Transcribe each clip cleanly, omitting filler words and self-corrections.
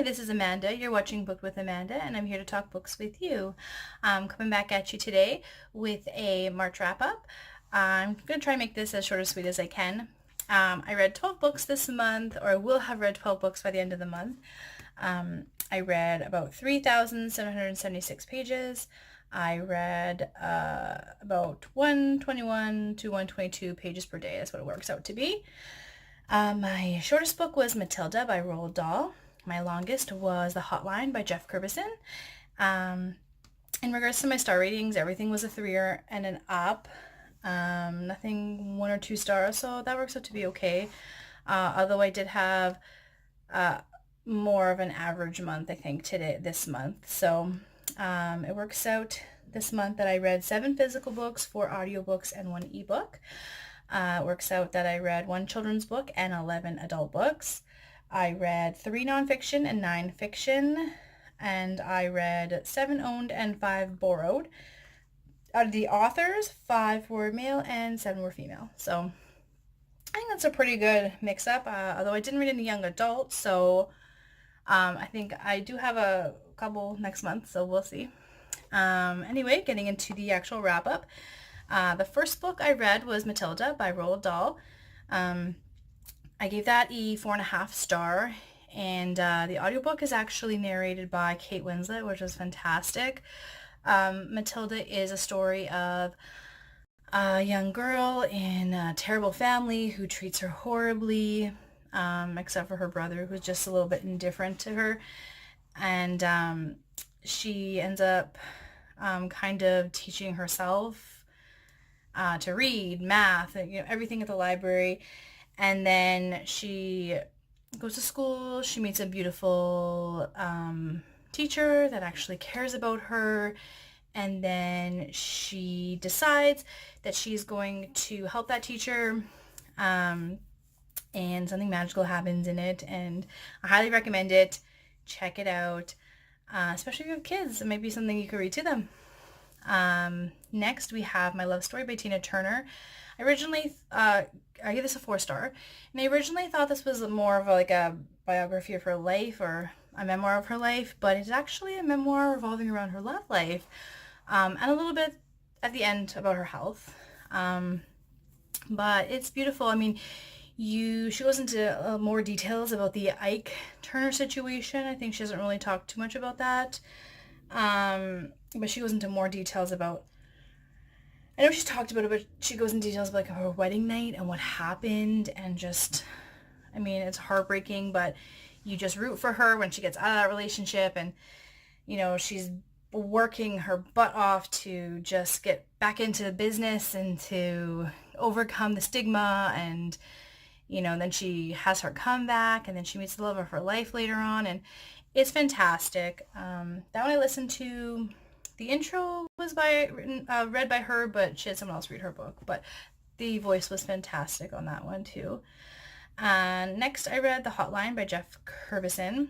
this is Amanda. You're watching Booked with Amanda, and I'm here to talk books with you. I'm coming back at you today with a March wrap-up. I'm going to try and make this as short and sweet as I can. I read 12 books this month, or I will have read 12 books by the end of the month. I read about 3,776 pages. I read about 121 to 122 pages per day. That's what it works out to be. My shortest book was Matilda by Roald Dahl. My longest was The Hotline by Jeff Curbison. In regards to my star ratings, everything was a 3 and an up. Nothing 1 or 2 stars, so that works out to be okay. Although I did have more of an average month, I think, this month. So it works out this month that I read 7 physical books, 4 audiobooks, and 1 ebook. It works out that I read 1 children's book and 11 adult books. I read 3 nonfiction and 9 fiction, and I read 7 owned and 5 borrowed. Out of the authors, 5 were male and 7 were female. So I think that's a pretty good mix-up, although I didn't read any young adults, so I think I do have a couple next month, so we'll see. Anyway, getting into the actual wrap-up. The first book I read was Matilda by Roald Dahl. I gave that a 4.5 star, and the audiobook is actually narrated by Kate Winslet, which was fantastic. Matilda is a story of a young girl in a terrible family who treats her horribly, except for her brother, who's just a little bit indifferent to her. And she ends up kind of teaching herself to read, math, everything at the library. And then she goes to school. She meets a beautiful teacher that actually cares about her. And then she decides that she's going to help that teacher. And something magical happens in it. And I highly recommend it. Check it out. Especially if you have kids. It might be something you could read to them. Next, we have My Love Story by Tina Turner. I gave this a 4 star, and I originally thought this was more of a biography of her life or a memoir of her life, but it's actually a memoir revolving around her love life, and a little bit at the end about her health. But it's beautiful. I mean, she goes into more details about the Ike Turner situation. I think she doesn't really talk too much about that. But she goes into more details about, I know she's talked about it, but she goes into details about her wedding night and what happened, and just, I mean, it's heartbreaking, but you just root for her when she gets out of that relationship, and, she's working her butt off to just get back into business and to overcome the stigma, and, then she has her comeback, and then she meets the love of her life later on, and it's fantastic. That one I listened to. The intro was read by her, but she had someone else read her book. But the voice was fantastic on that one too. And next I read The Hotline by Jeff Curbison.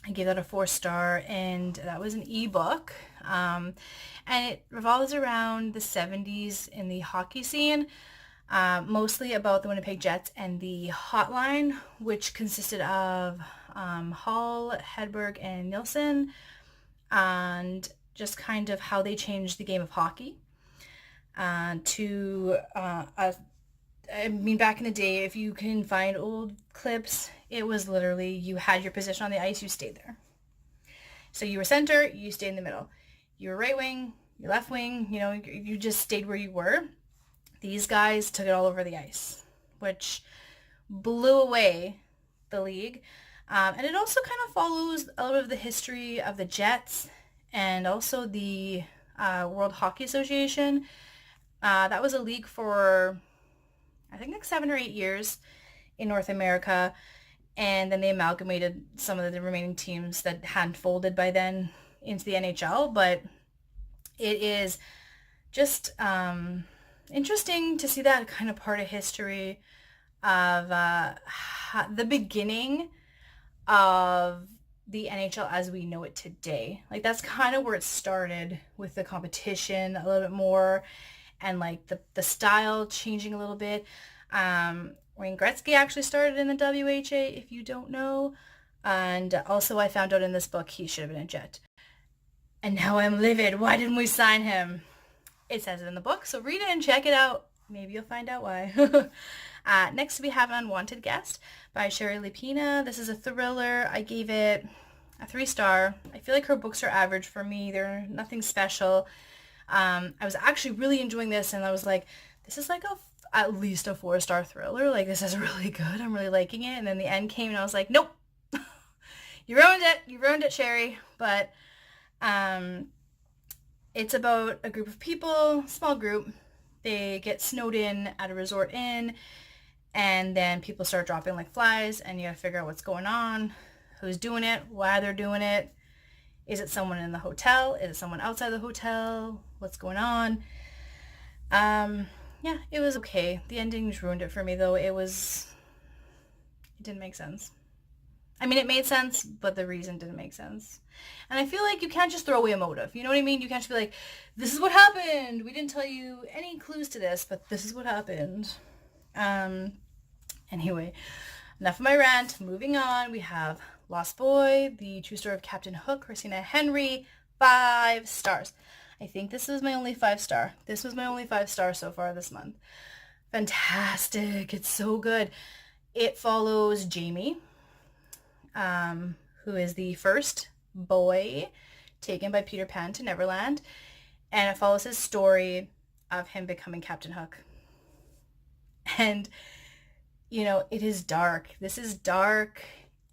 I gave that a 4 star, and that was an ebook. And it revolves around the 70s in the hockey scene, mostly about the Winnipeg Jets and the Hotline, which consisted of Hall, Hedberg, and Nielsen, and just kind of how they changed the game of hockey I mean, back in the day, if you can find old clips, it was literally you had your position on the ice, you stayed there. So you were center, you stayed in the middle. You were right wing, you left wing, you just stayed where you were. These guys took it all over the ice, which blew away the league. And it also kind of follows a little bit of the history of the Jets and also the World Hockey Association. That was a league for, I think, 7 or 8 years in North America, and then they amalgamated some of the remaining teams that hadn't folded by then into the NHL. But it is just interesting to see that kind of part of history of the beginning of the NHL as we know it today. Like, that's kind of where it started, with the competition a little bit more, and like the style changing a little bit. Wayne Gretzky actually started in the WHA, if you don't know. And also I found out in this book he should have been a Jet. And now I'm livid. Why didn't we sign him? It says it in the book, so read it and check it out. Maybe you'll find out why. Next we have An Unwanted Guest by Sherry Lupina. This is a thriller. I gave it a 3-star. I feel like her books are average for me. They're nothing special. I was actually really enjoying this, and I was like, this is like at least a 4-star thriller. Like, this is really good. I'm really liking it. And then the end came, and I was like, nope. You ruined it. You ruined it, Sherry. But it's about a group of people, small group. They get snowed in at a resort inn, and then people start dropping like flies, and you gotta figure out what's going on, who's doing it, why they're doing it. Is it someone in the hotel? Is it someone outside the hotel? What's going on? Yeah, it was okay. The ending just ruined it for me, though. It didn't make sense. I mean, it made sense, but the reason didn't make sense. And I feel like you can't just throw away a motive. You know what I mean? You can't just be like, this is what happened. We didn't tell you any clues to this, but this is what happened. Anyway, enough of my rant. Moving on, we have Lost Boy, the true story of Captain Hook, Christina Henry, 5 stars. I think this is my only 5-star. This was my only 5-star so far this month. Fantastic. It's so good. It follows Jamie, who is the first boy taken by Peter Pan to Neverland, and it follows his story of him becoming Captain Hook. And, it is dark. This is dark,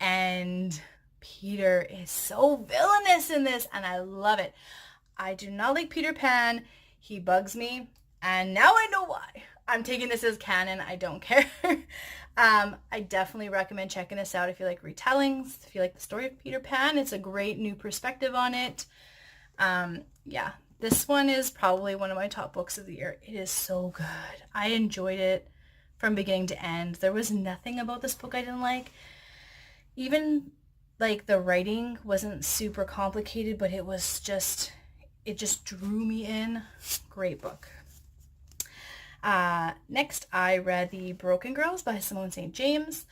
and Peter is so villainous in this, and I love it. I do not like Peter Pan. He bugs me, and now I know why. I'm taking this as canon. I don't care. I definitely recommend checking this out if you like retellings, if you like the story of Peter Pan. It's a great new perspective on it. Yeah, this one is probably one of my top books of the year. It is so good. I enjoyed it from beginning to end. There was nothing about this book I didn't like. Even like the writing wasn't super complicated, but it just drew me in. Great book. Next, I read The Broken Girls by Simone St. James,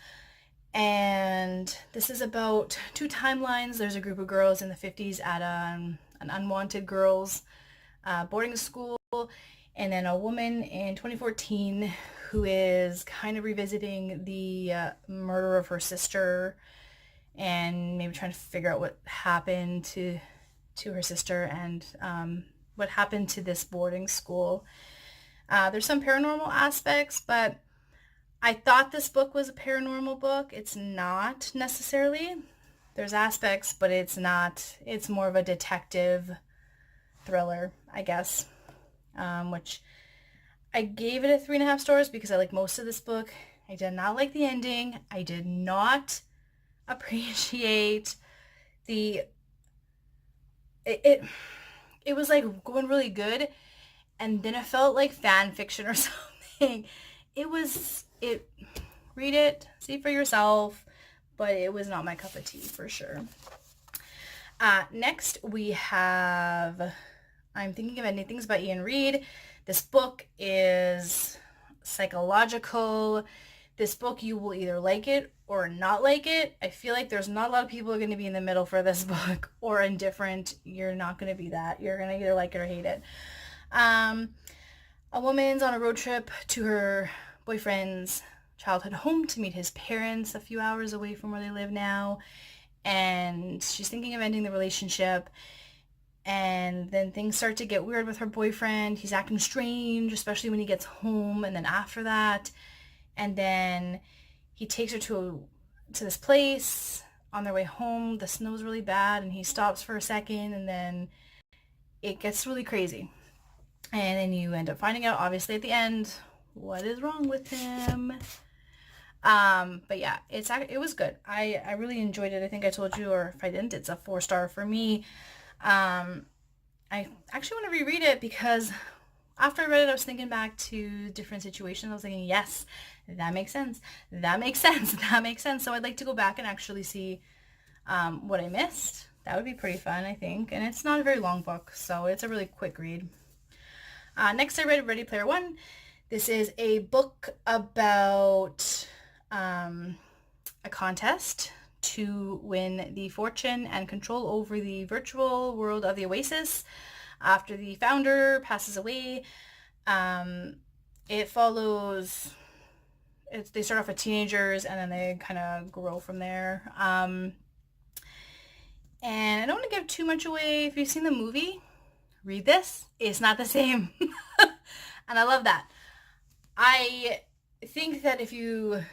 and this is about 2 timelines. There's a group of girls in the 50s at an unwanted girls boarding school, and then a woman in 2014 who is kind of revisiting the murder of her sister and maybe trying to figure out what happened to her sister and what happened to this boarding school. There's some paranormal aspects, but I thought this book was a paranormal book. It's not necessarily. There's aspects, but it's not. It's more of a detective thriller, I guess, which I gave it a 3.5 stars because I like most of this book. I did not like the ending. I did not appreciate it was like going really good, and then it felt like fan fiction or something. Read it, see for yourself, but it was not my cup of tea for sure. Next we have I'm Thinking of Ending Things by Ian Reid. This book is psychological. This book, you will either like it or not like it. I feel like there's not a lot of people who are going to be in the middle for this book, or indifferent. You're not going to be that. You're going to either like it or hate it. A woman's on a road trip to her boyfriend's childhood home to meet his parents a few hours away from where they live now, and she's thinking of ending the relationship. And then things start to get weird with her boyfriend. He's acting strange, especially when he gets home, and then after that. And then he takes her to this place. On their way home, the snow's really bad, and he stops for a second, and then it gets really crazy. And then you end up finding out, obviously, at the end, what is wrong with him. But yeah, it was good. I really enjoyed it. I think I told you, or if I didn't, it's a 4-star for me. I actually want to reread it because after I read it, I was thinking back to different situations. I was thinking, yes, that makes sense. That makes sense. That makes sense. So I'd like to go back and actually see what I missed. That would be pretty fun, I think. And it's not a very long book, so it's a really quick read. Next, I read Ready Player One. This is a book about a contest to win the fortune and control over the virtual world of the Oasis after the founder passes away. It follows, they start off with teenagers and then they kind of grow from there. And I don't want to give too much away. If you've seen the movie, read this. It's not the same. And I love that. I think that if you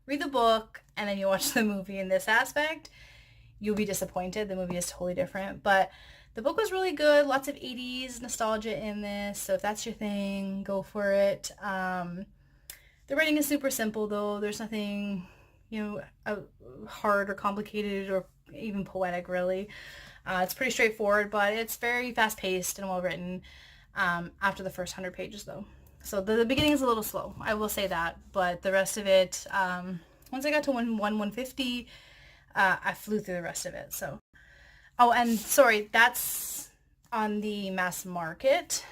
read the book and then you watch the movie in this aspect, you'll be disappointed. The movie is totally different. But the book was really good. Lots of 80s nostalgia in this. So if that's your thing, go for it. The writing is super simple, though. There's nothing, hard or complicated or even poetic, really. It's pretty straightforward, but it's very fast-paced and well-written after the first 100 pages, though. So the beginning is a little slow, I will say that. But the rest of it, once I got to 150, I flew through the rest of it. So, oh, and sorry, that's on the mass market.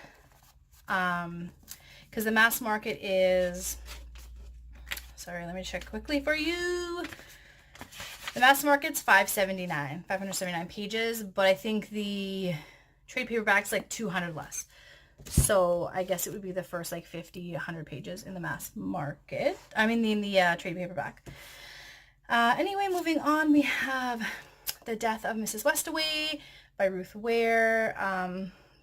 Because the mass market is... Sorry, let me check quickly for you. The mass market's $579 pages, but I think the trade paperback's like 200 less. So I guess it would be the first like 50, 100 pages in the mass market. I mean, in the trade paperback. Anyway, moving on, we have The Death of Mrs. Westaway by Ruth Ware.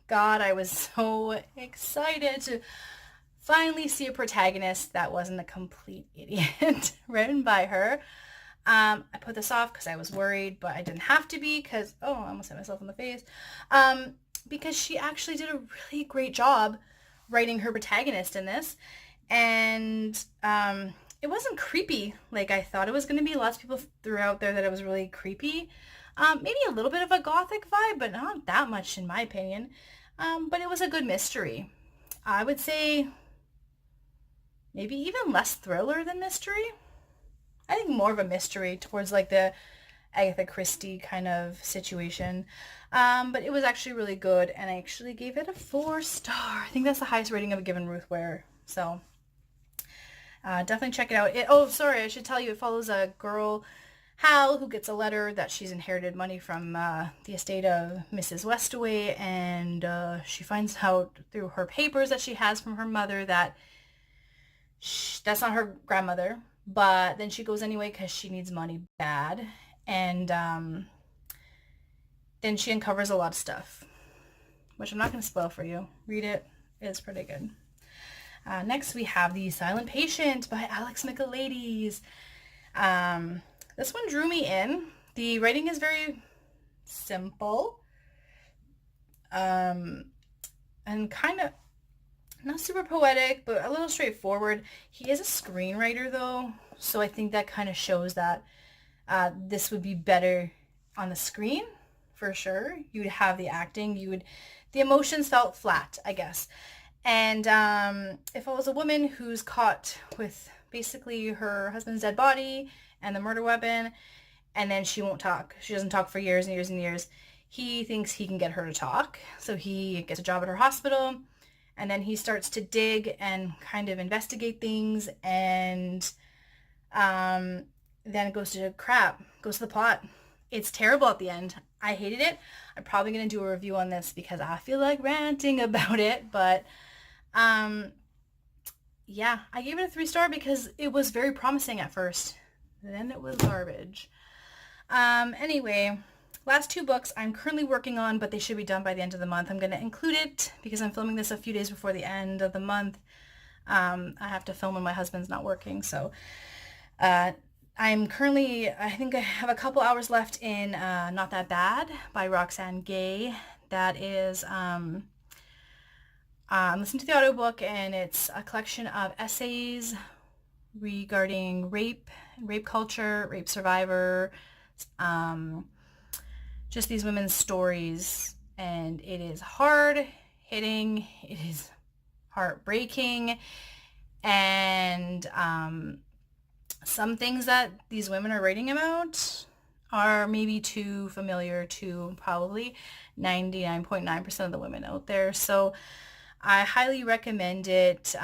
God, I was so excited to finally see a protagonist that wasn't a complete idiot written by her. I put this off because I was worried, but I didn't have to be because, I almost hit myself in the face. Because she actually did a really great job writing her protagonist in this. And it wasn't creepy like I thought it was going to be. Lots of people threw out there that it was really creepy. Maybe a little bit of a gothic vibe, but not that much in my opinion. But it was a good mystery. I would say maybe even less thriller than mystery. I think more of a mystery towards like the Agatha Christie kind of situation. But it was actually really good, and I actually gave it a 4-star. I think that's the highest rating I've given Ruth Ware. So definitely check it out. Sorry, I should tell you, it follows a girl, Hal, who gets a letter that she's inherited money from the estate of Mrs. Westaway, and she finds out through her papers that she has from her mother that that's not her grandmother. But then she goes anyway because she needs money bad. And then she uncovers a lot of stuff, which I'm not going to spoil for you. Read it. It's pretty good. Next, we have The Silent Patient by Alex Michaelides. This one drew me in. The writing is very simple. And kind of not super poetic, but a little straightforward. He is a screenwriter, though, so I think that kind of shows that this would be better on the screen, for sure. You would have the acting. The emotions felt flat, I guess. And if I was a woman who's caught with basically her husband's dead body and the murder weapon, and then she won't talk. She doesn't talk for years and years and years. He thinks he can get her to talk, so he gets a job at her hospital. And then he starts to dig and kind of investigate things, and then it goes to the plot. It's terrible at the end. I hated it. I'm probably going to do a review on this because I feel like ranting about it, but yeah, I gave it a 3-star because it was very promising at first. Then it was garbage. Anyway, last 2 books I'm currently working on, but they should be done by the end of the month. I'm going to include it because I'm filming this a few days before the end of the month. I have to film when my husband's not working, so I'm currently, I think I have a couple hours left in Not That Bad by Roxane Gay. That is, I'm listening to the audiobook, and it's a collection of essays regarding rape culture, rape survivor, just these women's stories, and it is hard hitting, it is heartbreaking, and some things that these women are writing about are maybe too familiar to probably 99.9% of the women out there. So I highly recommend it.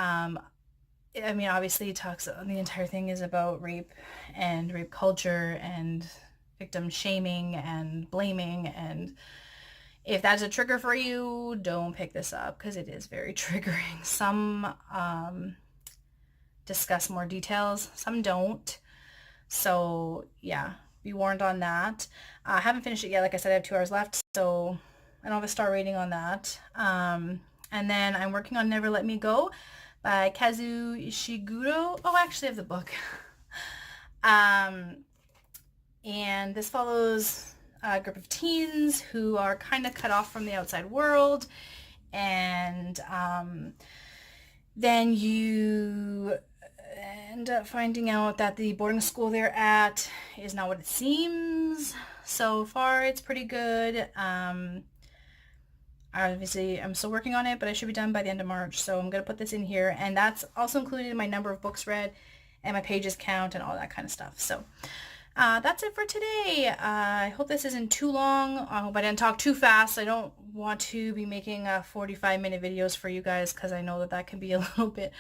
I mean, obviously it talks, the entire thing is about rape and rape culture and victim shaming and blaming, and if that's a trigger for you, don't pick this up because it is very triggering. Some discuss more details, some don't. So yeah, be warned on that. I haven't finished it yet. Like I said, I have 2 hours left, so I don't have a star rating on that. And then I'm working on Never Let Me Go by Kazu Ishiguro. Oh, I actually have the book. um, and this follows a group of teens who are kind of cut off from the outside world, and then you end up finding out that the boarding school they're at is not what it seems. So far, it's pretty good. Obviously, I'm still working on it, but I should be done by the end of March. So I'm going to put this in here, and that's also included in my number of books read and my pages count and all that kind of stuff. So that's it for today. I hope this isn't too long. I hope I didn't talk too fast. I don't want to be making 45-minute videos for you guys because I know that that can be a little bit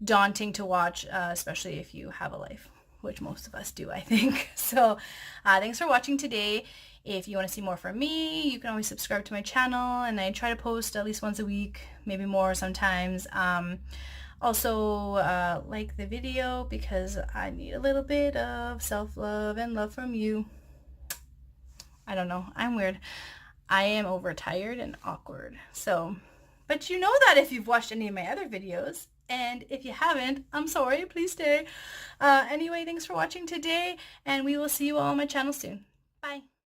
daunting to watch, especially if you have a life, which most of us do, I think. So thanks for watching today. If you want to see more from me, you can always subscribe to my channel, and I try to post at least once a week, maybe more sometimes. Also, like the video because I need a little bit of self-love and love from you. I don't know. I'm weird. I am overtired and awkward. So, but you know that if you've watched any of my other videos. And if you haven't, I'm sorry. Please stay. Anyway, thanks for watching today, and we will see you all on my channel soon. Bye.